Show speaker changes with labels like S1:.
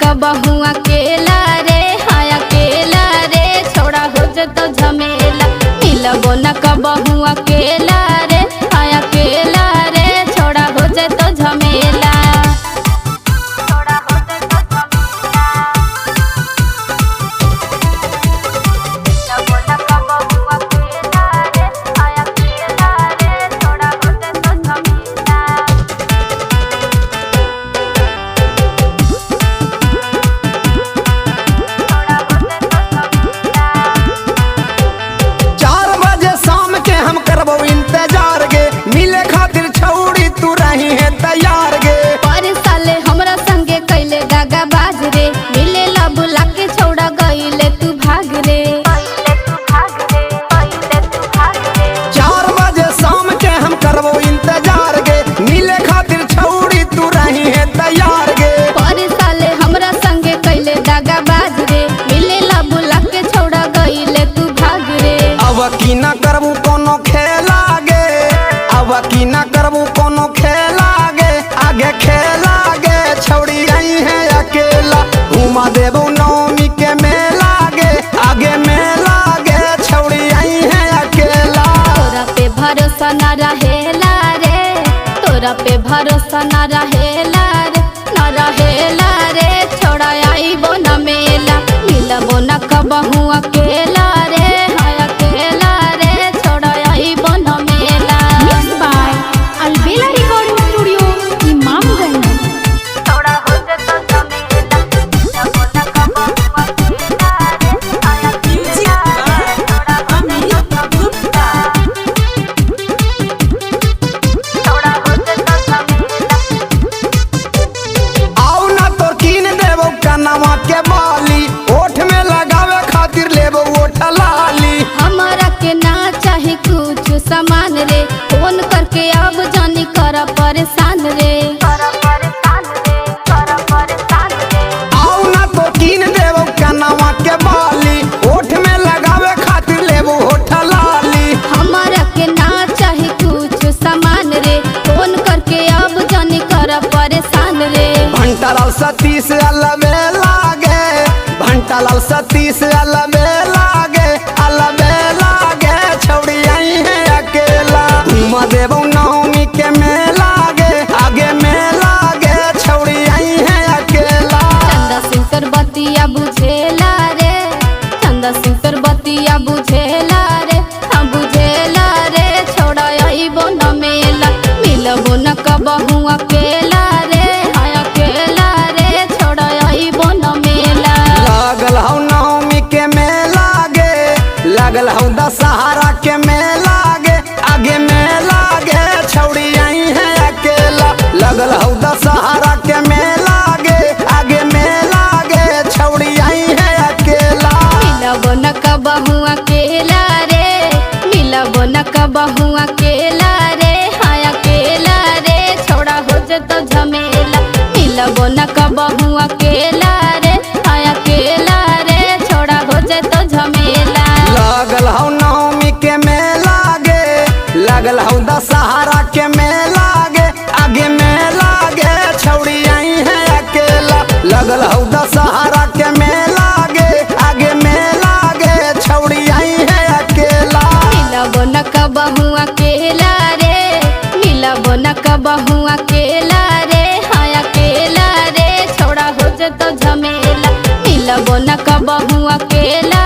S1: कबहू अकेला रे, हाँ अकेला रे, छोड़ा हो जतो झमेला। मिलबो न कबहू अकेला रे, हाँ अकेला रे, छोड़ा हो जतो झमेला।
S2: की ना करबू कोनो खेला गे, अब की ना करबू कोनो खेला गे, आगे खेला गे छौड़ी आई है अकेला। घुमा देबू नौमी के मेला गे, आगे मेला गे छौड़ी आई है अकेला।
S1: तोरा पे भरोसा न रहेला रे, तोरा पे भरोसा न रहेला रे, न रहेला रे, छोड़ा आईबो न मेला। मिलबो न कबहू अकेला रे, हाँ अकेला रे, छोड़ा आईबो न मेला।
S3: Mix by Albela recording studio Imamganj.
S1: छोड़ा हो जतो झमेला, मिलबो न कबहू अकेला रे, हाँ अकेला रे, छोड़ा हो जतो झमेला। छोड़ा हो जतो झमेला।
S2: आओ ना तो कीन देबो कनवा के बाली, ओठ में लगावे खातिर लेबो ओठ लाली।
S1: हमारा के ना चाहे कुछ सामान रे, फोन करके अब जानी कर परेशान रे।
S2: आओ ना तो कीन देबो कनवा के बाली, ओठ में लगावे खातिर लेबो ओठ लाली।
S1: हमारा के ना चाहे कुछ सामान रे, फोन करके अब जानी कर परेशान रे।
S2: भंटालाल सतीश अलबे लागे, भंटालाल सतीश अलबे लागे, अलबे लागे छौड़ी आई है अकेला। घुमा देबो नौमी के मेला गे, आगे मेला गे छौड़ी आई है अकेला।
S1: चंदा सिंह तर बतिया बुझेला रे, चंदा सिंह तर बतिया बुझेला रे, हाँ बुझेला रे, छोड़ा आईबो न मेला। मिलबो न कबहू अकेला रे, हाँ अकेला रे, छोड़ा आईबो न मेला।
S2: लागल हौ नौमी के मेला गे, लागल हौ दशहरा के मेला गे, आगे मेला गे छौड़ी आई है अकेला। लगल हौ दशहरा के मेला गे, आगे मेला गे छौड़ी आई है अकेला।
S1: मिलबो न कबहू अकेला रे, मिलबो न कबहू अकेला रे, हाँ अकेला रे, छोड़ा हो जतो झमेला। मिलबो न कबहू अकेला रे, हाँ अकेला रे, छोड़ा हो जतो झमेला।
S2: लागल हौ नौमी के मेला गे, लागल हौ दशहरा के मेला गे, आगे मेला गे छौड़ी आई है अकेला। लगल हौ दशहरा के मेला गे, आगे मेला गे छौड़ी आई है अकेला।
S1: मिलबो न कबहू अकेला रे, मिलबो न कबहू अकेला रे, हाँ अकेला रे, छोड़ा हो जतो झमेला। मिलबो न कबहू अकेला